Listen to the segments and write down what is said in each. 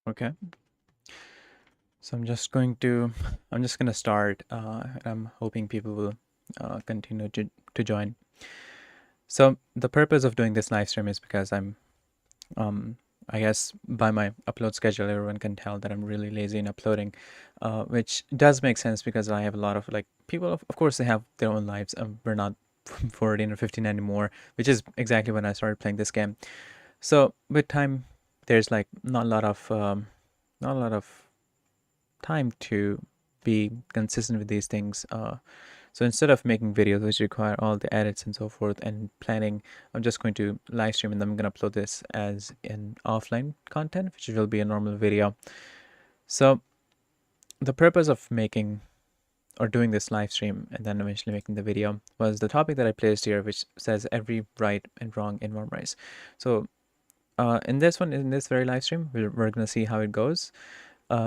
Okay. So I'm just gonna start. And I'm hoping people will continue to join. So the purpose of doing this live stream is because um, I guess by my upload schedule, everyone can tell that I'm really lazy in uploading, which does make sense because I have a lot of like people. Of course, they have their own lives. We're not 14 or 15 anymore, which is exactly when I started playing this game. So with time, there's like not a lot of time to be consistent with these things. So instead of making videos which require all the edits and so forth and planning, I'm just going to live stream and then I'm going to upload this as an offline content, which will be a normal video. So the purpose of making or doing this live stream and then eventually making the video was the topic that I placed here, which says every right and wrong in Warmerise. So in this very live stream, we're going to see how it goes.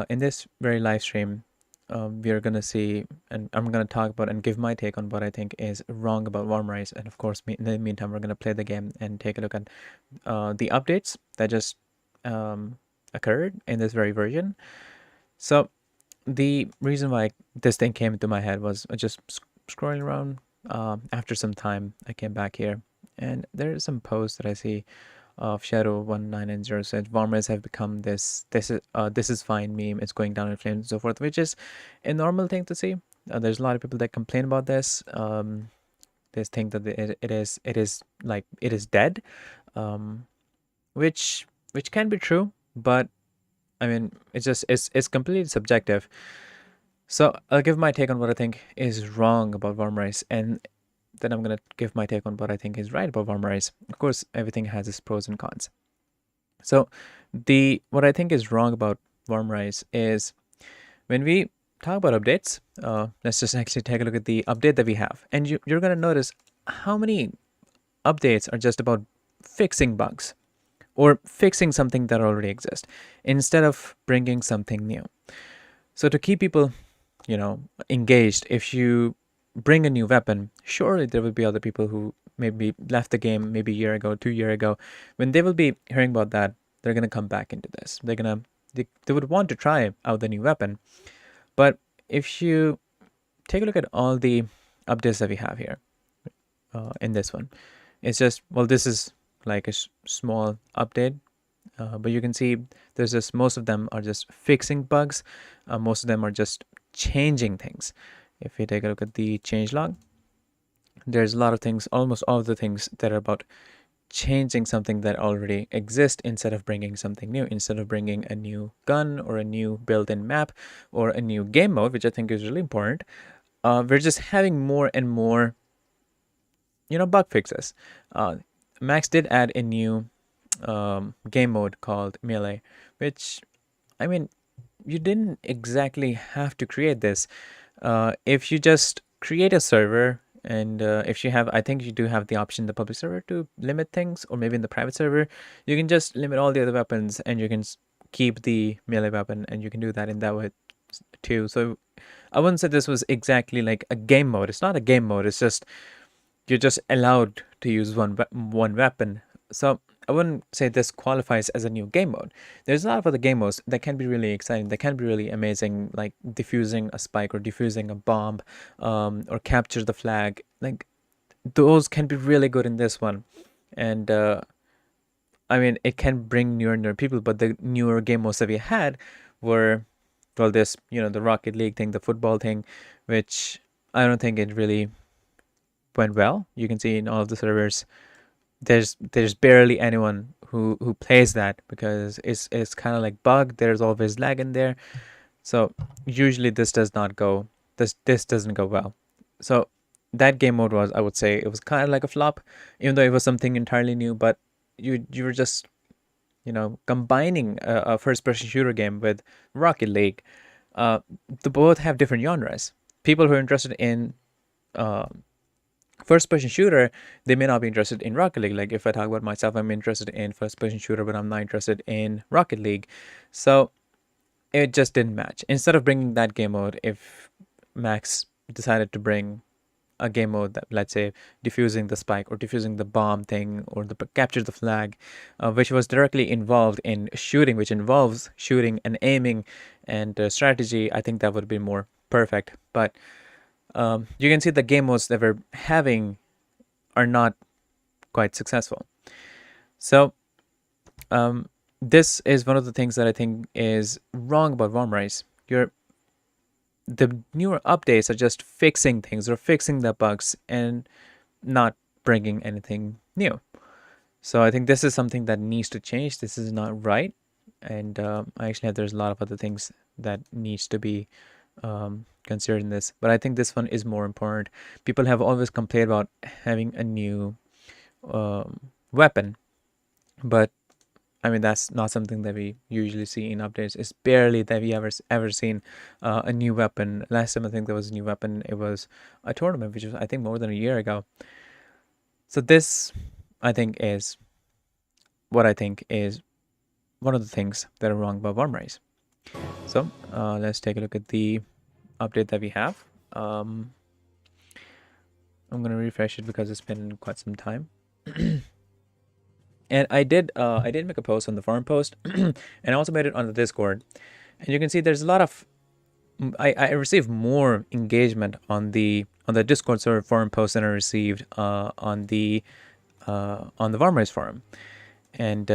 In this very live stream, we are going to see, and I'm going to talk about and give my take on what I think is wrong about Warmerise. And of course, in the meantime, we're going to play the game and take a look at the updates that just occurred in this very version. So the reason why this thing came into my head was just scrolling around. After some time, I came back here, and there are some posts that I see of Shadow1990 said Warmers have become this is fine meme. It's going down in flames and so forth, which is a normal thing to see. There's a lot of people that complain about this. They think that it is dead, um, which can be true, but I mean it's completely subjective. So I'll give my take on what I think is wrong about Warmrise, and then I'm gonna give my take on what I think is right about Warmrise. Of course, everything has its pros and cons. So the what I think is wrong about Warmrise is when we talk about updates. Let's just actually take a look at the update that we have, and you're gonna notice how many updates are just about fixing bugs or fixing something that already exists instead of bringing something new. So to keep people, engaged, if you bring a new weapon, surely there will be other people who maybe left the game maybe a year ago, 2 year ago. When they will be hearing about that, they're gonna come back into this. They would want to try out the new weapon. But if you take a look at all the updates that we have here in this one, it's just, well, this is like a small update. But you can see there's just most of them are just fixing bugs. Most of them are just changing things. If we take a look at the changelog, there's a lot of things, almost all of the things that are about changing something that already exists instead of bringing something new, instead of bringing a new gun or a new built-in map or a new game mode, which I think is really important. We're just having more and more, bug fixes. Max did add a new game mode called Melee, which, I mean, you didn't exactly have to create this. If you just create a server and if you have, I think you do have the option in the public server to limit things, or maybe in the private server, you can just limit all the other weapons and you can keep the melee weapon, and you can do that in that way too. So I wouldn't say this was exactly like a game mode. It's not a game mode. It's just you're just allowed to use one weapon. So I wouldn't say this qualifies as a new game mode. There's a lot of other game modes that can be really exciting, that can be really amazing, like defusing a spike or defusing a bomb, or capture the flag. Like those can be really good in this one, and I mean it can bring newer and newer people. But the newer game modes that we had were, well, this the Rocket League thing, the football thing, which I don't think it really went well. You can see in all of the servers, there's barely anyone who plays that because it's kind of like bug. There's always lag in there, so usually this doesn't go well. So that game mode was, I would say, it was kind of like a flop, even though it was something entirely new. But you were just combining a first person shooter game with Rocket League. The both have different genres. People who are interested in first person shooter, they may not be interested in Rocket League. Like if I talk about myself, I'm interested in first person shooter, but I'm not interested in Rocket League. So it just didn't match. Instead of bringing that game mode, if Max decided to bring a game mode that, let's say, defusing the spike or defusing the bomb thing or the capture the flag, which was directly involved in shooting, which involves shooting and aiming and strategy, I think that would be more perfect. But you can see the game modes that we're having are not quite successful. So this is one of the things that I think is wrong about Warmerise. The newer updates are just fixing things or fixing the bugs and not bringing anything new. So I think this is something that needs to change. This is not right. And there's a lot of other things that needs to be considered in this. But I think this one is more important. People have always complained about having a new weapon. But I mean, that's not something that we usually see in updates. It's barely that we ever seen a new weapon. Last time I think there was a new weapon, it was a tournament, which was, I think, more than a year ago. So this, I think, is what I think is one of the things that are wrong about Warmerise. So let's take a look at the update that we have. I'm going to refresh it because it's been quite some time. And I did make a post on the forum post, and I also made it on the Discord. And you can see there's a lot of I received more engagement on the Discord server forum post than I received on the Warmerise forum. And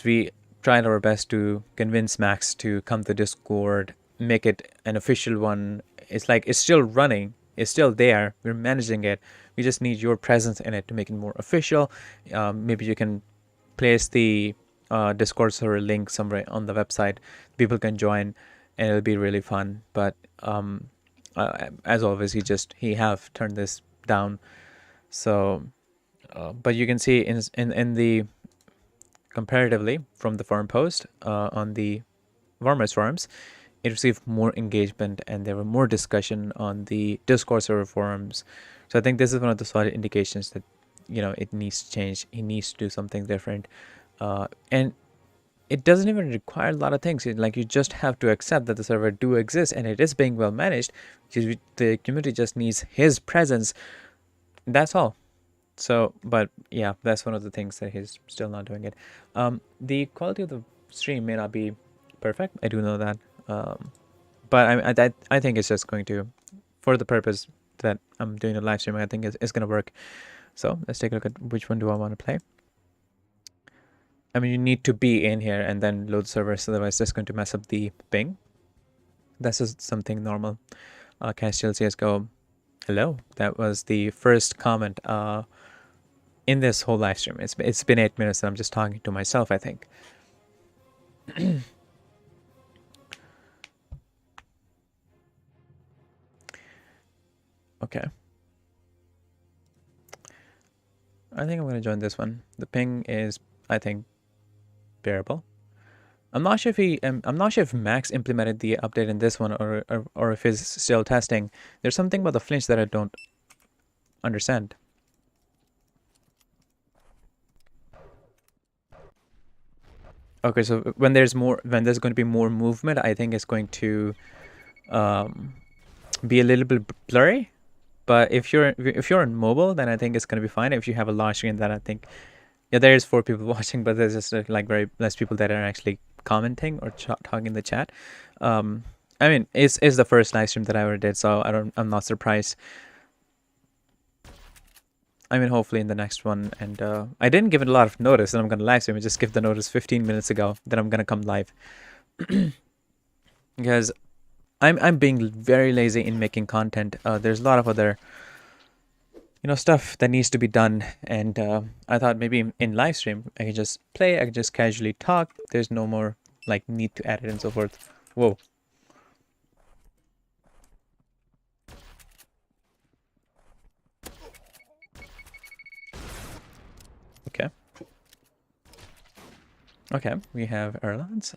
we tried our best to convince Max to come to Discord, make it an official one. It's like it's still running. It's still there. We're managing it. We just need your presence in it to make it more official. Maybe you can place the Discord server link somewhere on the website. People can join, and it'll be really fun. But as always, he have turned this down. So, but you can see in the comparatively from the forum post on the Warmerise forums, it received more engagement and there were more discussion on the Discord server forums. So I think this is one of the solid indications that, you know, it needs to change. He needs to do something different. And it doesn't even require a lot of things. Like, you just have to accept that the server do exist and it is being well managed. The community just needs his presence. That's all. So, but yeah, that's one of the things that he's still not doing it. The quality of the stream may not be perfect. I do know that. But I think it's just going to, for the purpose that I'm doing a live stream, I think it's going to work. So let's take a look at which one do I want to play. I mean, you need to be in here and then load servers, otherwise it's going to mess up the ping. That's just something normal. Can I still CSGO? Hello. That was the first comment in this whole live stream. It's been 8 minutes and I'm just talking to myself, I think. Okay. I think I'm going to join this one. The ping is, I think, bearable. I'm not sure if Max implemented the update in this one or if he's still testing. There's something about the flinch that I don't understand. Okay, so when there's going to be more movement, I think it's going to be a little bit blurry. But if you're on mobile, then I think it's going to be fine. If you have a large screen, then I think, yeah, there is 4 people watching, but there's just like very less people that are actually commenting or talking in the chat. I mean, it's the first live stream that I ever did, so I'm not surprised. I mean, hopefully in the next one, and I didn't give it a lot of notice that I'm going to live stream. I just give the notice 15 minutes ago that I'm going to come live. Because I'm being very lazy in making content. There's a lot of other, you know, stuff that needs to be done, and I thought maybe in live stream I can just play, I can just casually talk. There's no more like need to edit and so forth. Whoa. Okay. Okay, we have Erlands.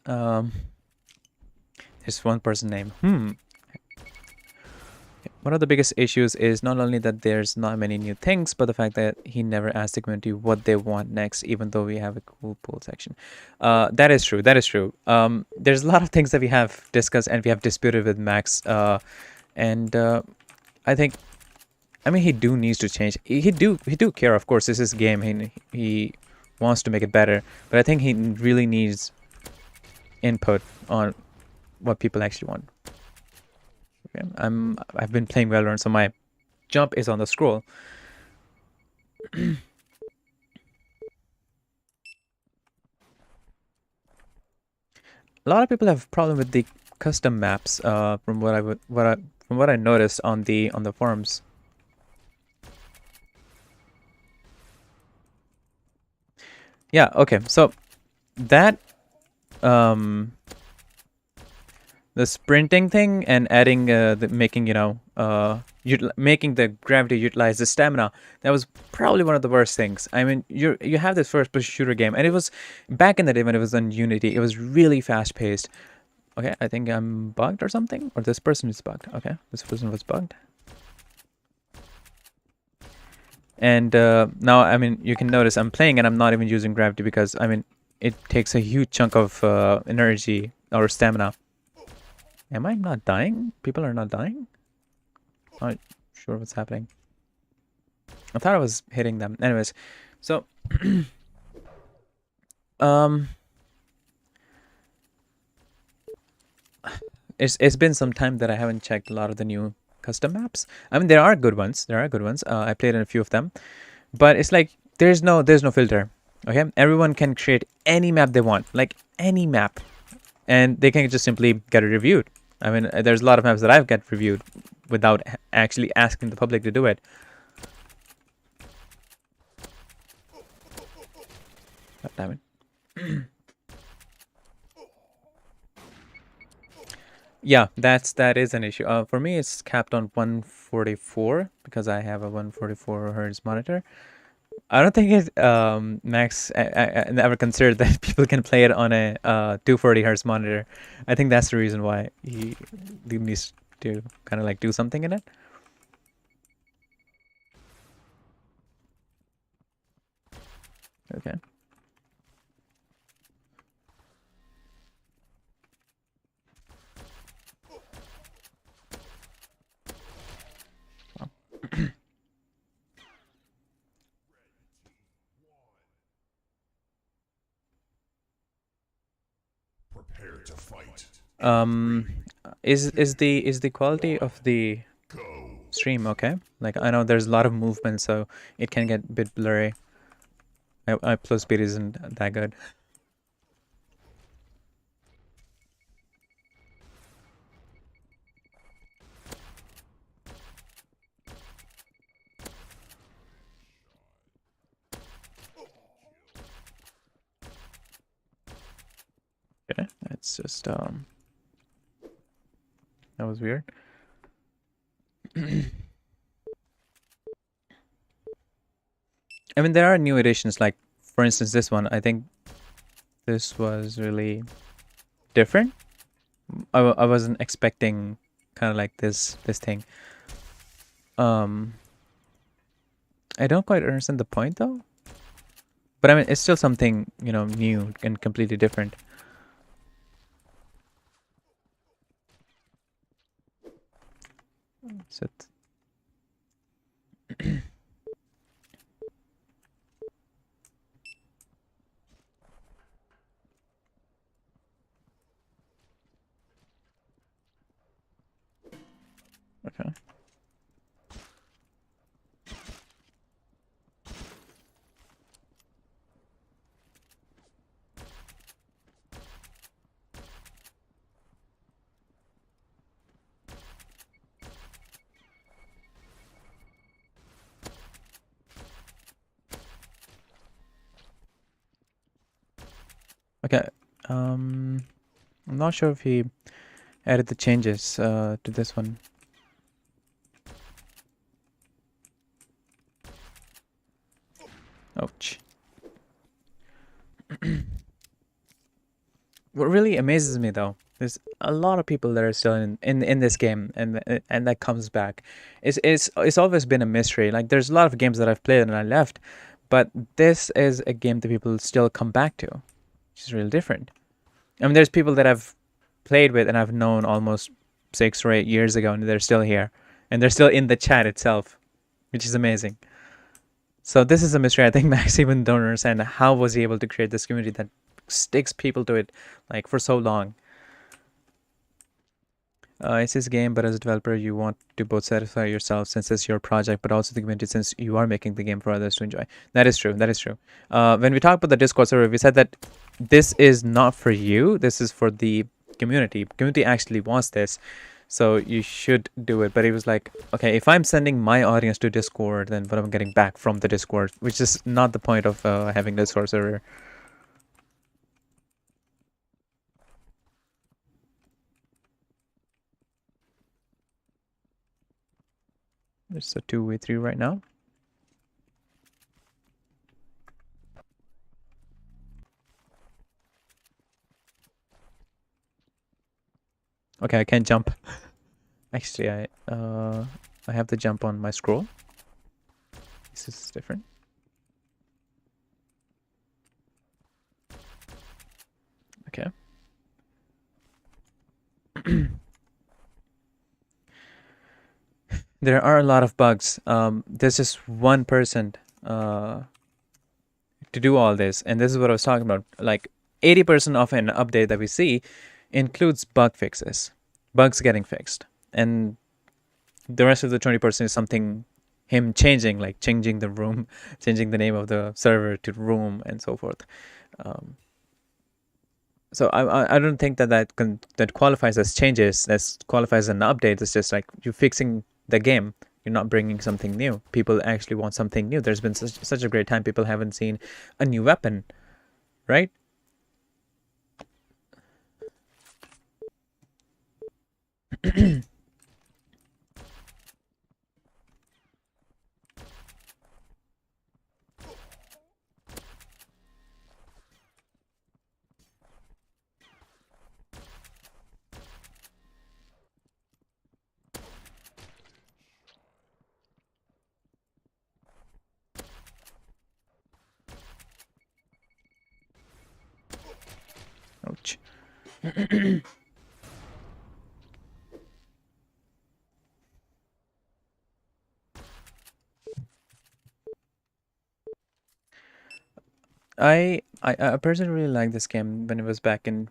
There's one person named One of the biggest issues is not only that there's not many new things, but the fact that he never asked the community what they want next, even though we have a cool pool section. That is true. That is true. There's a lot of things that we have discussed and we have disputed with Max. I think I mean, he do needs to change. He do care, of course. This is his game. He wants to make it better, but I think he really needs input on what people actually want. Okay. I've been playing Valorant, so my jump is on the scroll. A lot of people have problem with the custom maps. From what I noticed on the forums. Yeah. Okay. So that the sprinting thing and adding making making the gravity utilize the stamina, that was probably one of the worst things. I mean, you have this first person shooter game, and it was back in the day when it was on Unity. It was really fast paced. Okay, I think I'm bugged or something, or this person is bugged. Okay, this person was bugged. And now, I mean, you can notice I'm playing and I'm not even using gravity because, I mean, it takes a huge chunk of energy or stamina. Am I not dying? People are not dying? Not sure what's happening. I thought I was hitting them. Anyways, so it's been some time that I haven't checked a lot of the new custom maps. I mean, there are good ones. I played in a few of them, but it's like there's no filter. Okay, everyone can create any map they want, like any map, and they can just simply get it reviewed. I mean, there's a lot of maps that I've got reviewed without actually asking the public to do it. God damn it. Yeah, that is an issue. For me, it's capped on 144 because I have a 144 hertz monitor. I don't think it Max I never considered that people can play it on a 240 hertz monitor. I think that's the reason why he needs to kind of like do something in it. Okay. Prepare to fight. Is the quality of the stream okay? Like, I know there's a lot of movement, so it can get a bit blurry. My plus speed isn't that good. Okay, it's just that was weird. I mean, there are new editions, like for instance this one. I think this was really different. I wasn't expecting kind of like this thing. I don't quite understand the point though. But I mean, it's still something, you know, new and completely different. Sit. Okay. Okay. I'm not sure if he added the changes to this one. Ouch. What really amazes me though, there's a lot of people that are still in this game, and that comes back. It's always been a mystery. Like, there's a lot of games that I've played and I left, but this is a game that people still come back to, which is really different. I mean, there's people that I've played with and I've known almost 6 or 8 years ago, and they're still here, and they're still in the chat itself. which is amazing. So this is a mystery. I think Max even don't understand how was he able to create this community that sticks people to it like for so long. It's his game, but as a developer, you want to both satisfy yourself since it's your project, but also the community since you are making the game for others to enjoy. That is true. That is true. When we talked about the Discord server, we said that this is not for you. This is for the community. Community actually wants this, so you should do it. But it was like, okay, if I'm sending my audience to Discord, then what am I getting back from the Discord? Which is not the point of having Discord server. It's a 2v3 right now. Okay, I can't jump. Actually, I have the jump on my scroll. This is different. Okay. There are a lot of bugs. There's just one person to do all this, and this is what I was talking about. Like 80% of an update that we see includes bug fixes, bugs getting fixed, and the rest of the 20% is something him changing, like changing the room, changing the name of the server to room, and so forth. So I don't think that that qualifies as changes. That qualifies as an update. It's just like you're fixing the game. You're not bringing something new. People actually want something new. There's been such a great time. People haven't seen a new weapon, right? Ouch. I personally really liked this game when it was back in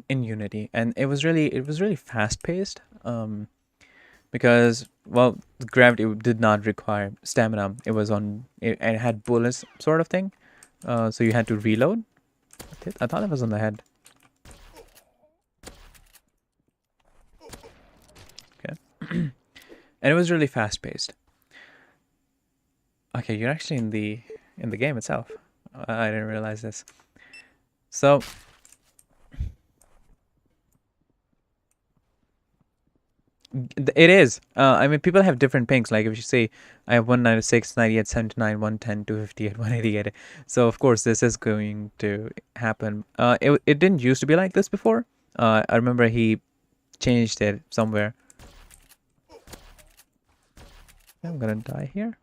Unity, and it was really fast paced. Because well, the gravity did not require stamina. It was on it had bullets sort of thing. So you had to reload. I thought it was on the head. Okay, and it was really fast paced. Okay, you're actually in the game itself. I didn't realize this. So it is. I mean, people have different pings. Like if you say, I have 196, 98, 79, 110, 258, 188. So of course this is going to happen. It didn't used to be like this before. I remember he changed it somewhere. I'm gonna die here.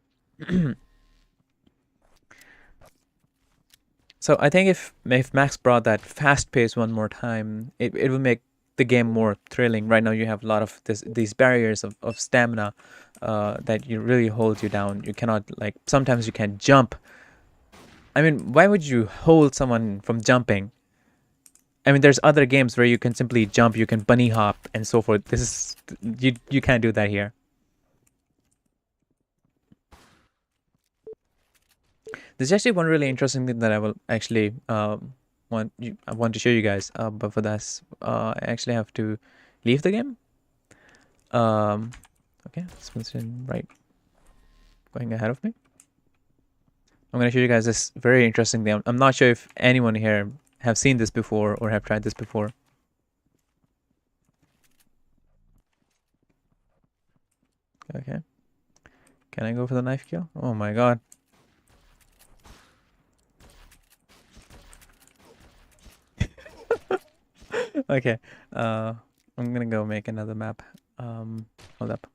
So I think if Max brought that fast pace one more time, it will make the game more thrilling. Right now you have a lot of these barriers of stamina that you really hold you down. You cannot, like, sometimes you can't jump. I mean, why would you hold someone from jumping? I mean, there's other games where you can simply jump, you can bunny hop and so forth. This is you can't do that here. There's actually one really interesting thing that I will actually I want to show you guys. But for this, I actually have to leave the game. Okay, this one's in right, going ahead of me. I'm gonna show you guys this very interesting thing. I'm not sure if anyone here have seen this before or have tried this before. Okay, can I go for the knife kill? Oh my god. Okay, I'm gonna go make another map. Hold up.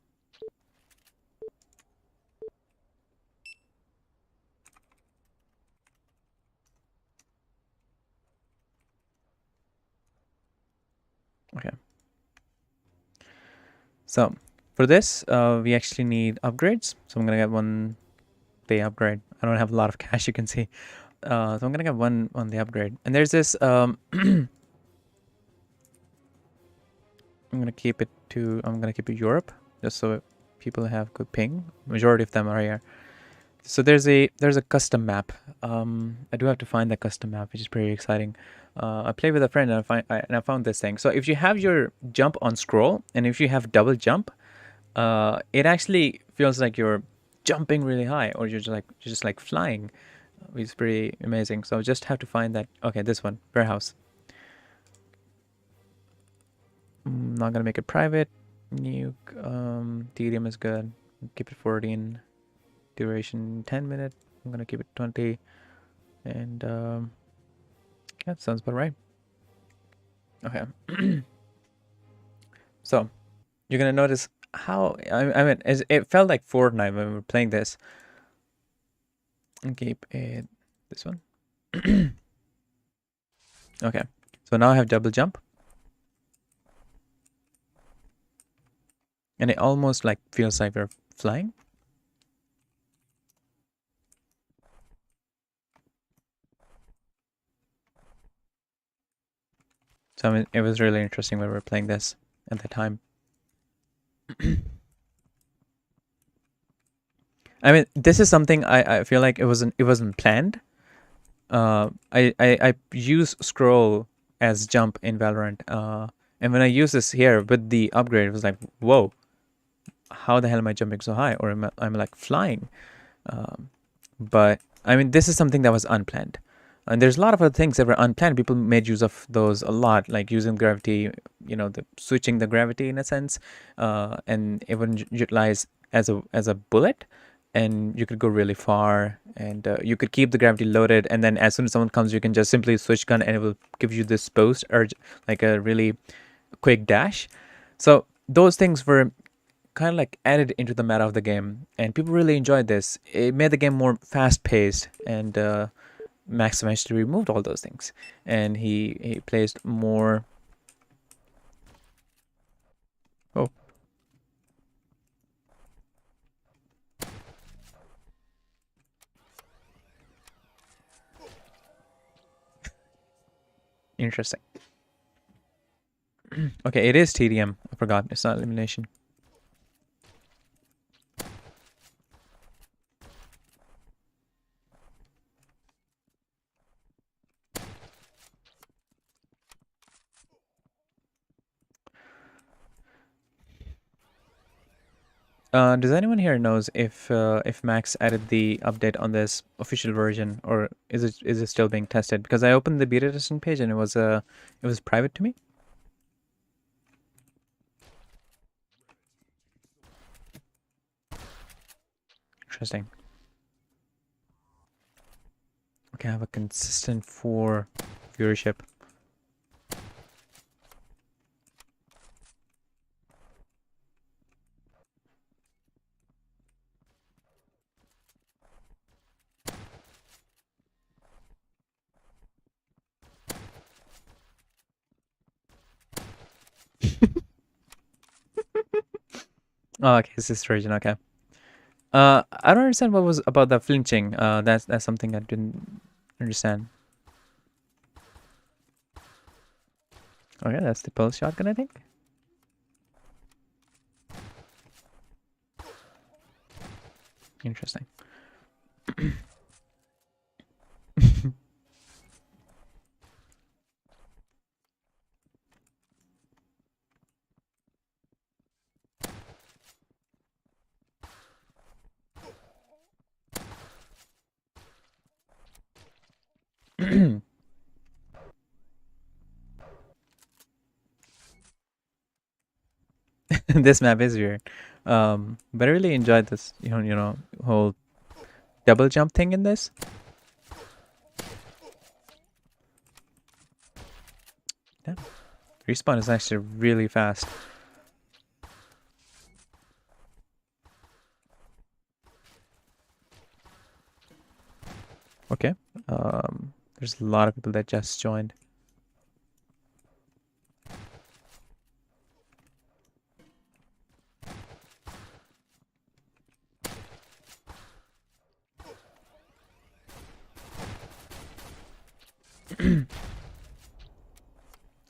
Okay. So For this, we actually need upgrades. So I'm gonna get one day upgrade. I don't have a lot of cash, you can see. So I'm gonna get one on the upgrade. And there's this. I'm gonna keep it to. I'm gonna keep it Europe, just so people have good ping. Majority of them are here. So there's a custom map. I do have to find that custom map, which is pretty exciting. I played with a friend and I found this thing. So if you have your jump on scroll and if you have double jump, it actually feels like you're jumping really high or you're just like flying, which is pretty amazing. So I just have to find that. Okay, this one, warehouse. Not gonna make it private. Nuke. Tedium is good. Keep it 14. Duration 10 minutes. I'm gonna keep it 20. And that sounds about right. Okay. So you're gonna notice how I mean it felt like Fortnite when we were playing this. And keep it this one. Okay. So now I have double jump. And it almost like feels like we're flying. So I mean, it was really interesting when we were playing this at the time. I mean, this is something I feel like it wasn't planned. I use scroll as jump in Valorant. And when I use this here with the upgrade, it was like, whoa, how the hell am I jumping so high? Or I'm like flying. But I mean, this is something that was unplanned. And there's a lot of other things that were unplanned. People made use of those a lot, like using gravity, switching the gravity in a sense, and it would utilize as a bullet, and you could go really far, and you could keep the gravity loaded, and then as soon as someone comes, you can just simply switch gun, and it will give you this boost or like a really quick dash. So those things were kind of like added into the meta of the game, and people really enjoyed this. It made the game more fast-paced, and Max eventually removed all those things, and he placed more. Oh, interesting. Okay, it is TDM. I forgot. It's not elimination. Does anyone here knows if Max added the update on this official version, or is it still being tested? Because I opened the beta testing page and it was private to me. Interesting. Okay, I have a consistent 4 viewership. Oh, okay, it's this version. Okay. I don't understand what was about the flinching. That's something I didn't understand. Okay, that's the pulse shotgun, I think. Interesting. This map is weird. But I really enjoyed this, whole double jump thing in this. Yeah. Respawn is actually really fast. Okay. There's a lot of people that just joined.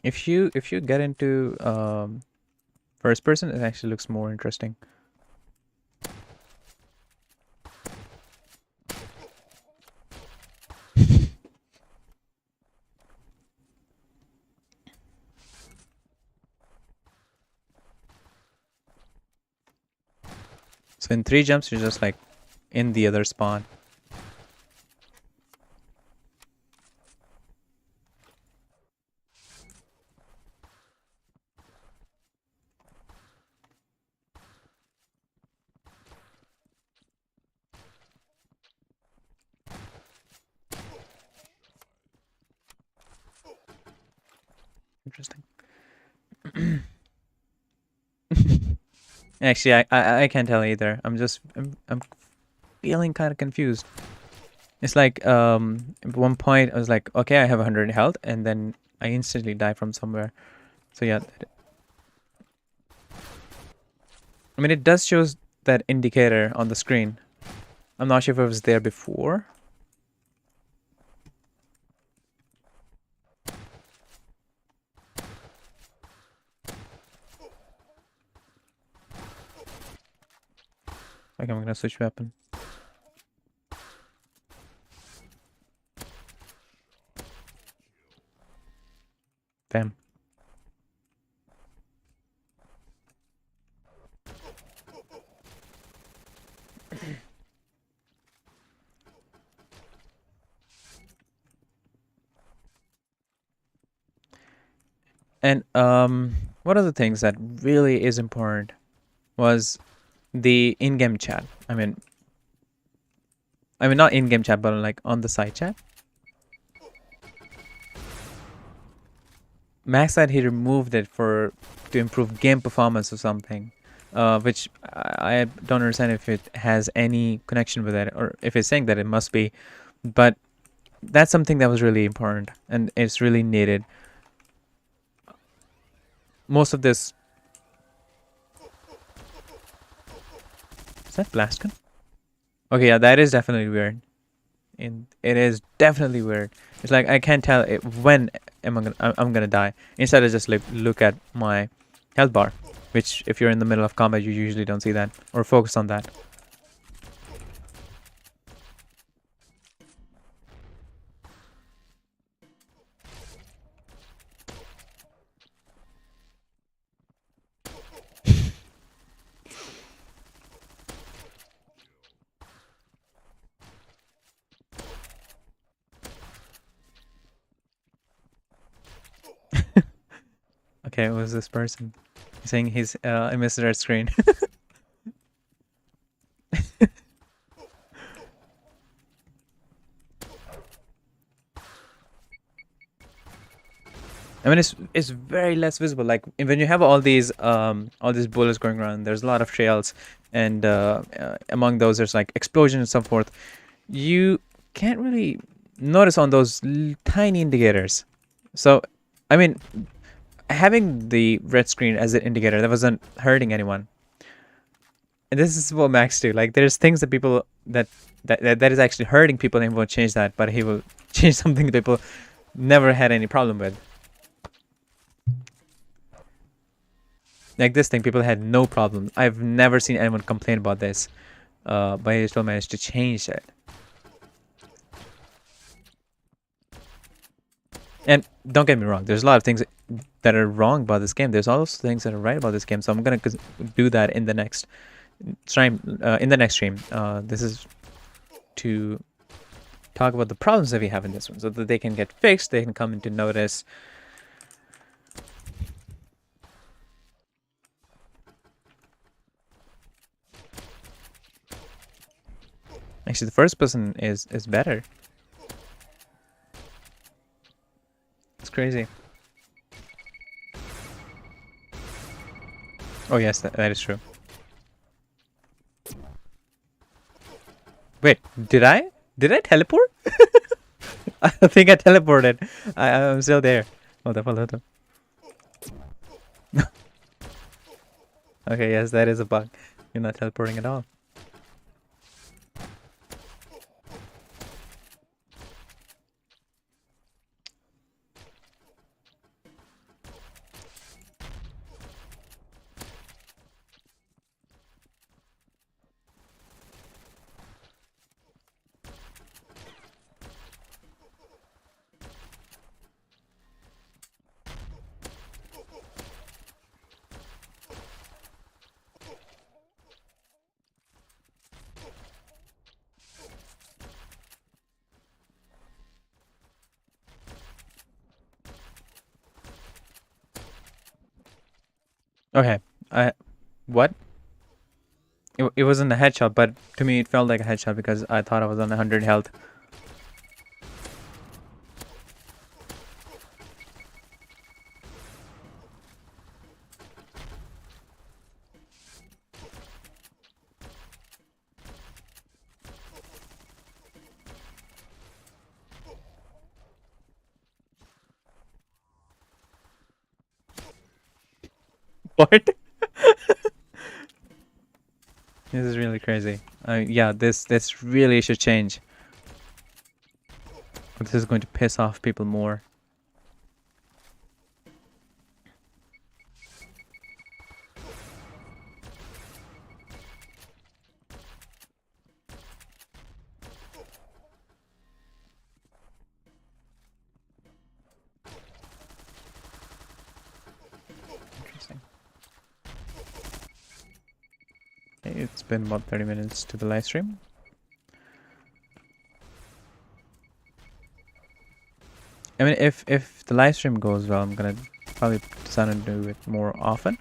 If you get into first person, it actually looks more interesting. So in 3 jumps, you're just like in the other spawn. Interesting. Actually, I can't tell either. I'm feeling kind of confused. It's like at one point I was like, okay, I have 100 health, and then I instantly die from somewhere. So yeah, I mean it does show that indicator on the screen. I'm not sure if it was there before. Like I'm gonna switch weapon. Damn. And one of the things that really is important was the in-game chat. I mean not in-game chat, but like on the side chat. Max said he removed it to improve game performance or something, which I don't understand if it has any connection with it, or if it's saying that it must be, but that's something that was really important and it's really needed. Most of this... Is that blast gun? Okay, yeah, that is definitely weird. And it is definitely weird. It's like I can't tell when I'm gonna die. Instead, I just look at my health bar, which if you're in the middle of combat, you usually don't see that or focus on that. Okay, it was this person. He's saying he's I missed red screen. I mean, it's very less visible. Like when you have all these bullets going around, there's a lot of trails, and among those there's like explosions and so forth. You can't really notice on those tiny indicators. So, I mean, having the red screen as an indicator, that wasn't hurting anyone. And this is what Max do. Like there's things that people that is actually hurting people, and he won't change that, but he will change something that people never had any problem with. Like this thing, people had no problem. I've never seen anyone complain about this, but he still managed to change it. And don't get me wrong, there's a lot of things that are wrong about this game. There's also things that are right about this game. So I'm gonna do that in the next stream. This is to talk about the problems that we have in this one, so that they can get fixed. They can come into notice. Actually, the first person is better. It's crazy. Oh yes, that is true. Wait, did I teleport? I think I teleported. I'm still there. Hold up. Okay, yes, that is a bug. You're not teleporting at all. Okay. What? It wasn't a headshot, but to me it felt like a headshot because I thought I was on 100 health. What? This is really crazy. Yeah, this really should change. This is going to piss off people more. Interesting. Okay, it's been about 30 minutes to the live stream. I mean, if the live stream goes well, I'm gonna probably decide to do it more often.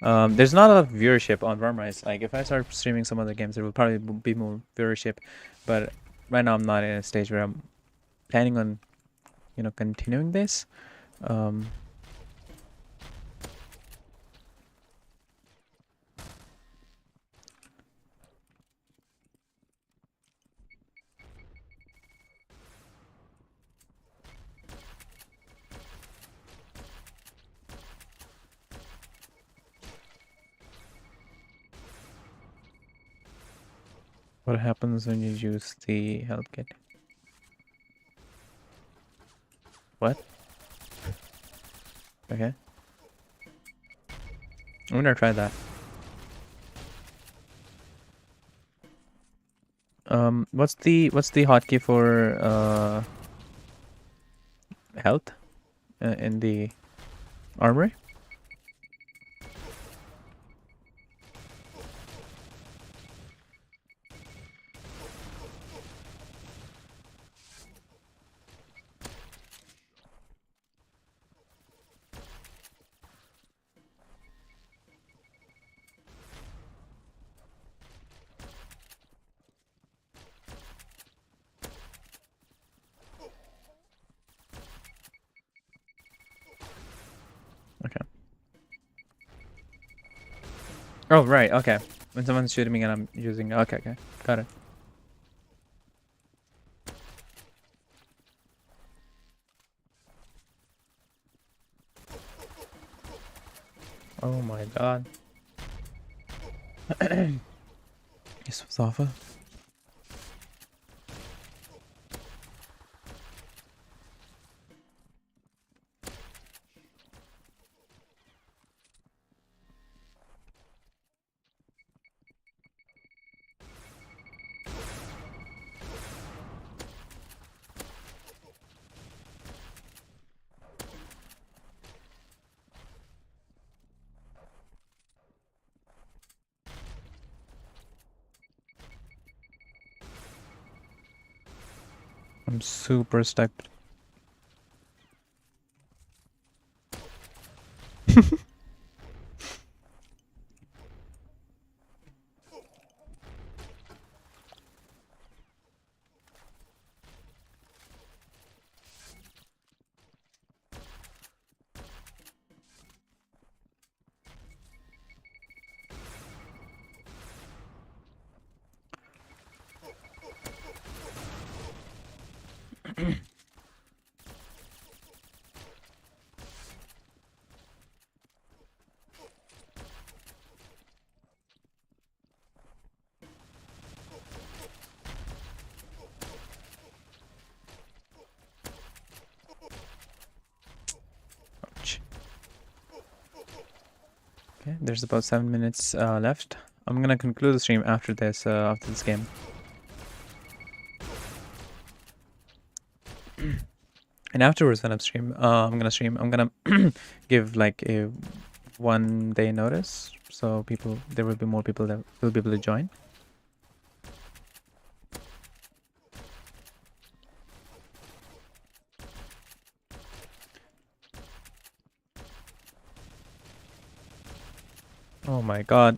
There's not a lot of viewership on Warmerise. Like, if I start streaming some other games, there will probably be more viewership. But right now, I'm not in a stage where I'm planning on, continuing this. What happens when you use the help kit? What? Okay. I'm gonna try that. What's the hotkey for health in the armory? Okay. Oh, right. Okay. When someone's shooting me and I'm using. Okay. Okay. Got it. Oh my god. This was awful. I'm super stuck. Ouch. Okay, there's about 7 minutes left. I'm gonna conclude the stream after this game. And afterwards, when I'm gonna stream. I'm gonna give like a 1 day notice, so there will be more people that will be able to join. Oh my god.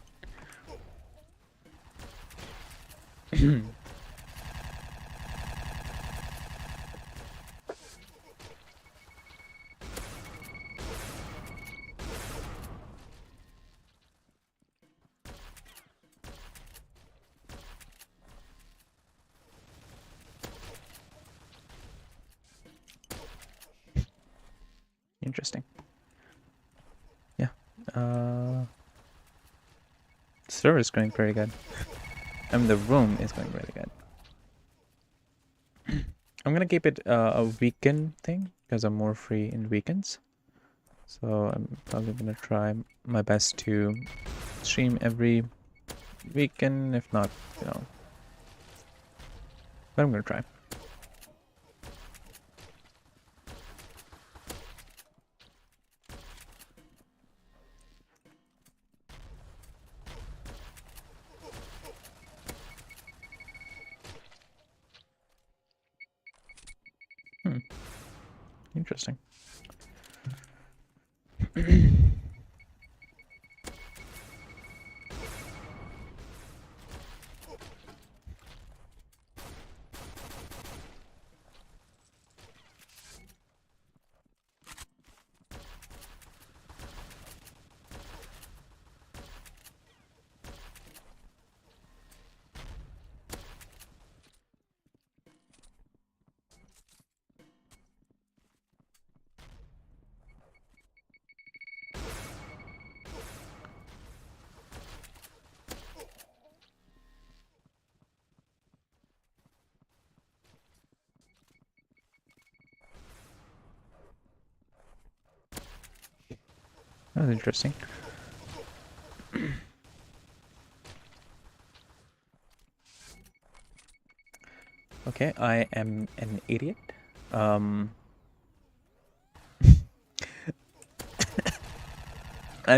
Interesting. Yeah. The server is going pretty good. I mean, the room is going really good. I'm gonna keep it a weekend thing because I'm more free in weekends. So I'm probably gonna try my best to stream every weekend, if not, you know. But I'm gonna try. Interesting. That was interesting. Okay, I am an idiot. I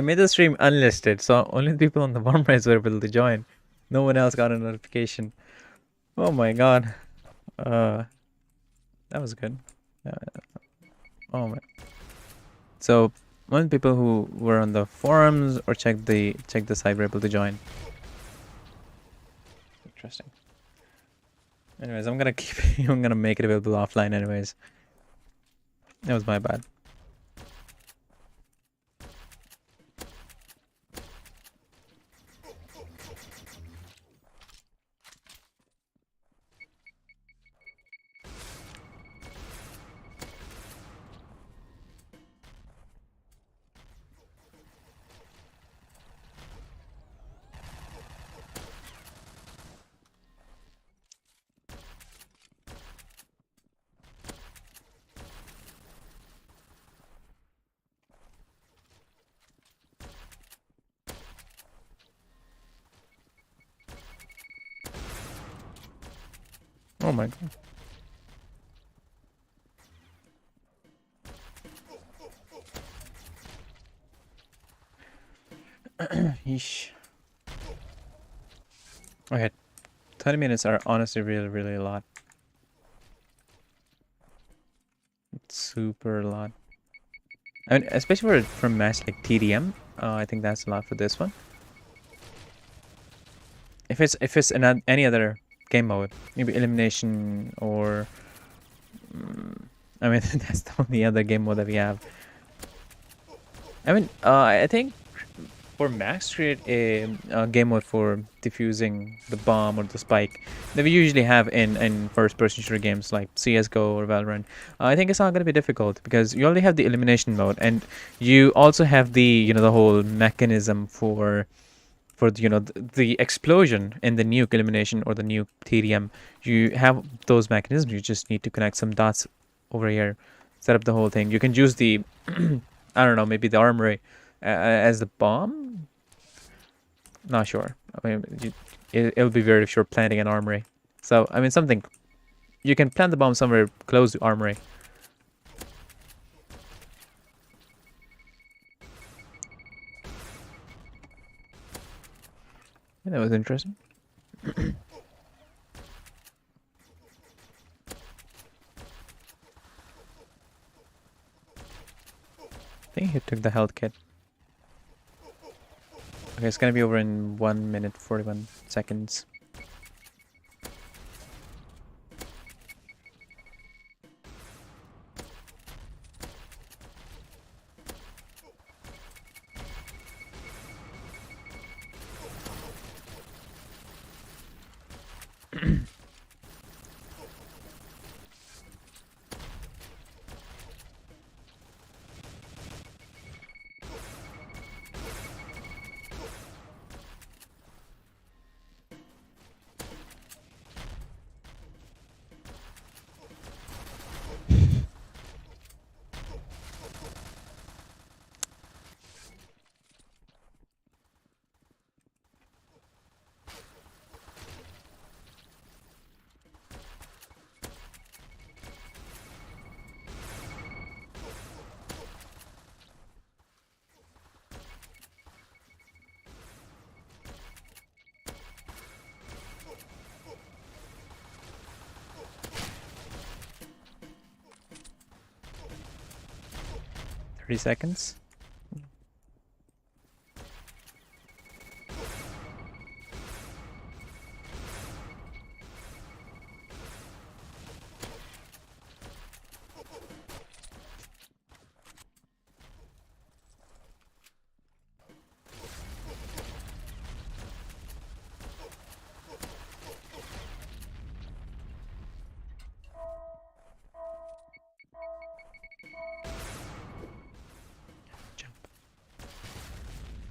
made the stream unlisted, so only the people on the Warmerise were able to join. No one else got a notification. Oh my god. That was good. Oh my. So only people who were on the forums or checked the site were able to join. Interesting. Anyways, I'm gonna keep. I'm gonna make it available offline. Anyways, that was my bad. Oh my god. Yeesh. Okay, 20 minutes are honestly really a lot. It's super a lot. I mean, especially for match like TDM, I think that's a lot for this one. If it's any other game mode, maybe elimination or I mean that's the only other game mode that we have. I mean, I think for max create a game mode for defusing the bomb or the spike that we usually have in first-person shooter games like CS:GO or Valorant. I think it's not going to be difficult because you already have the elimination mode and you also have the the whole mechanism for the explosion in the nuke elimination or the nuke TDM. You have those mechanisms. You just need to connect some dots over here, set up the whole thing. You can use the I don't know, maybe the armory as the bomb. Not sure. I mean, it'll be weird if you're planting an armory. So I mean, something you can plant the bomb somewhere close to armory. Yeah, that was interesting. I think he took the health kit. Okay, it's gonna be over in 1 minute 41 seconds. $30 seconds.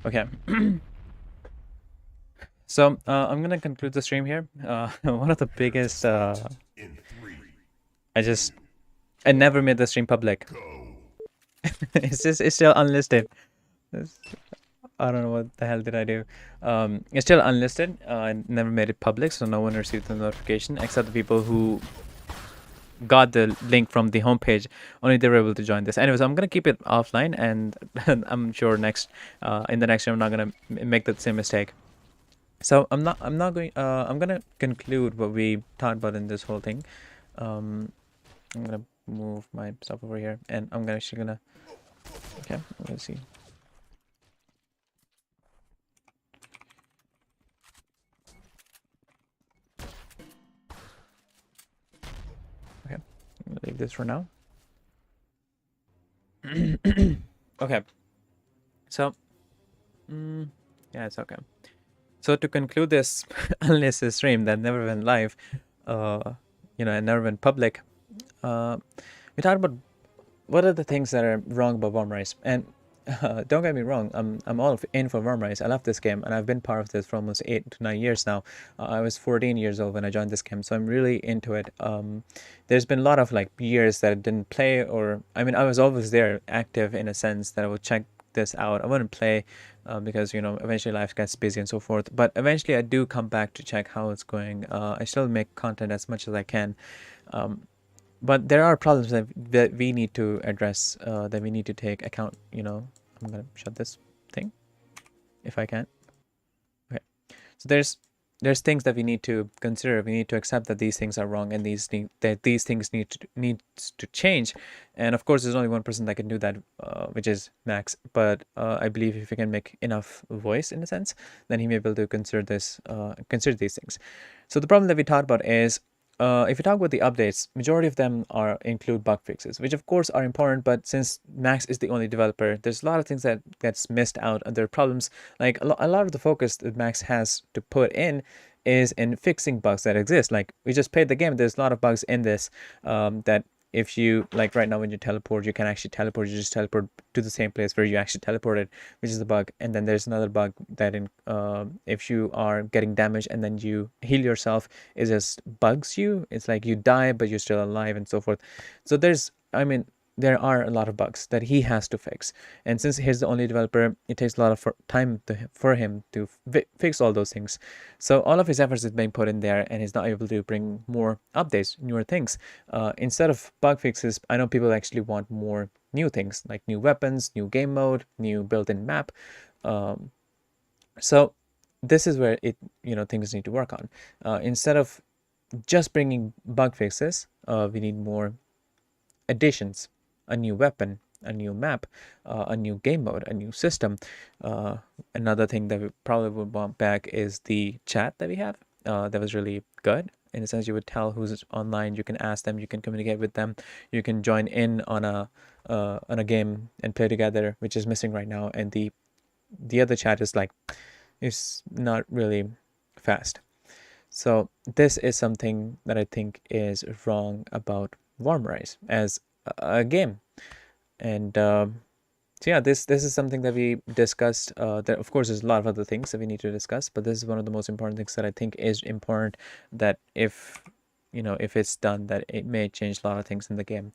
Okay. So I'm gonna conclude the stream here. One of the biggest. In three, I never made the stream public. go. It's still unlisted. I don't know what the hell did I do. It's still unlisted. I never made it public, so no one received the notification except the people who got the link from the homepage. Only they were able to join this. Anyways, I'm gonna keep it offline, and I'm sure in the next stream I'm not gonna make the same mistake. So I'm gonna conclude what we talked about in this whole thing. I'm gonna move my stuff over here, and I'm actually gonna. Okay, I'm gonna see. Okay, I'm gonna leave this for now. Okay, so yeah, it's okay. So to conclude this unlisted stream that never went live, and never went public, we talked about what are the things that are wrong about Warmerise. And don't get me wrong, I'm all in for Warmerise. I love this game, and I've been part of this for almost 8 to 9 years now. I was 14 years old when I joined this game, so I'm really into it. There's been a lot of years that I didn't play, or I mean, I was always there, active in a sense that I would check this out. I wouldn't play because eventually life gets busy and so forth. But eventually, I do come back to check how it's going. I still make content as much as I can. But there are problems that we need to address, that we need to take account. I'm gonna shut this thing if I can. Okay, so there's things that we need to consider. We need to accept that these things are wrong, and these things needs to change. And of course, there's only one person that can do that, which is Max. But I believe if he can make enough voice in a sense, then he may be able to consider these things. So the problem that we talked about is, if you talk about the updates, majority of them include bug fixes, which of course are important. But since Max is the only developer, there's a lot of things that gets missed out, and there are problems. Like a lot of the focus that Max has to put in is in fixing bugs that exist. Like we just played the game. There's a lot of bugs in this that if you right now when you teleport, you can actually teleport. You just teleport to the same place where you actually teleported, which is the bug. And then there's another bug that if you are getting damaged and then you heal yourself, it just bugs you. It's like you die but you're still alive and so forth. So there are a lot of bugs that he has to fix, and since he's the only developer, it takes a lot of time for him to fix all those things. So all of his efforts is being put in there, and he's not able to bring more updates, newer things. Instead of bug fixes, I know people actually want more new things, like new weapons, new game mode, new built-in map. So this is where things need to work on. Instead of just bringing bug fixes, we need more additions, a new weapon, a new map, a new game mode, a new system. Another thing that we probably would want back is the chat that we have. That was really good. In a sense, you would tell who's online. You can ask them. You can communicate with them. You can join in on a game and play together, which is missing right now. And the other chat is not really fast. So this is something that I think is wrong about Warmerise as a game. And so yeah, this is something that we discussed. There, of course, there's a lot of other things that we need to discuss, but this is one of the most important things that I think is important. That if if it's done, that it may change a lot of things in the game.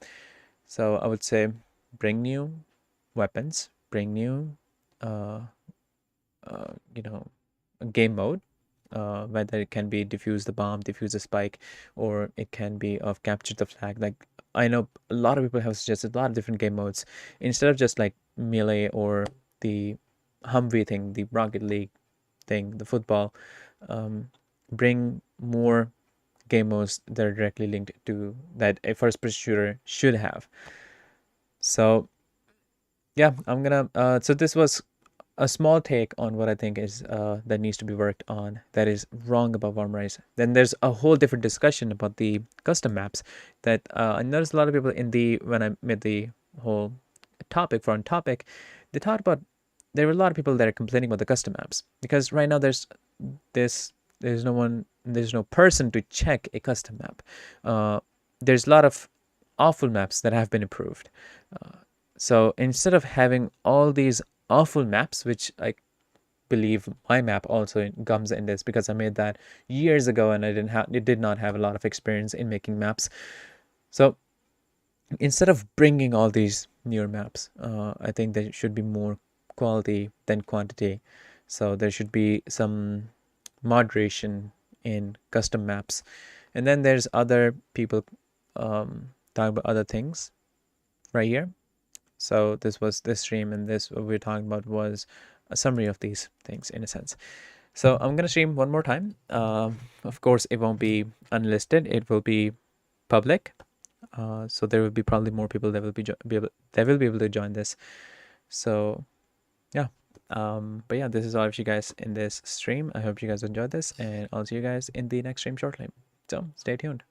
So I would say, bring new weapons, bring new, uh, you know, game mode. Whether it can be defuse the bomb, defuse the spike, or it can be of capture the flag. Like, I know a lot of people have suggested a lot of different game modes instead of just like melee or the Humvee thing, the Rocket League thing, the football. Bring more game modes that are directly linked to that a first-person shooter should have. So yeah, I'm gonna. So this was a small take on what I think is that needs to be worked on, that is wrong about Warmerise. Then there's a whole different discussion about the custom maps that I noticed a lot of people when I made the whole front topic, they talked about, there were a lot of people that are complaining about the custom maps because right now this there's no person to check a custom map. There's a lot of awful maps that have been approved. So instead of having all these awful maps, which I believe my map also comes in this because I made that years ago and I did not have a lot of experience in making maps. So instead of bringing all these newer maps, I think there should be more quality than quantity. So there should be some moderation in custom maps. And then there's other people talking about other things right here. So this was this stream, and this what we're talking about was a summary of these things in a sense. So I'm gonna stream one more time. Of course, it won't be unlisted; it will be public. So there will be probably more people that will be able to join this. So yeah. But yeah, this is all of you guys in this stream. I hope you guys enjoyed this, and I'll see you guys in the next stream shortly. So stay tuned.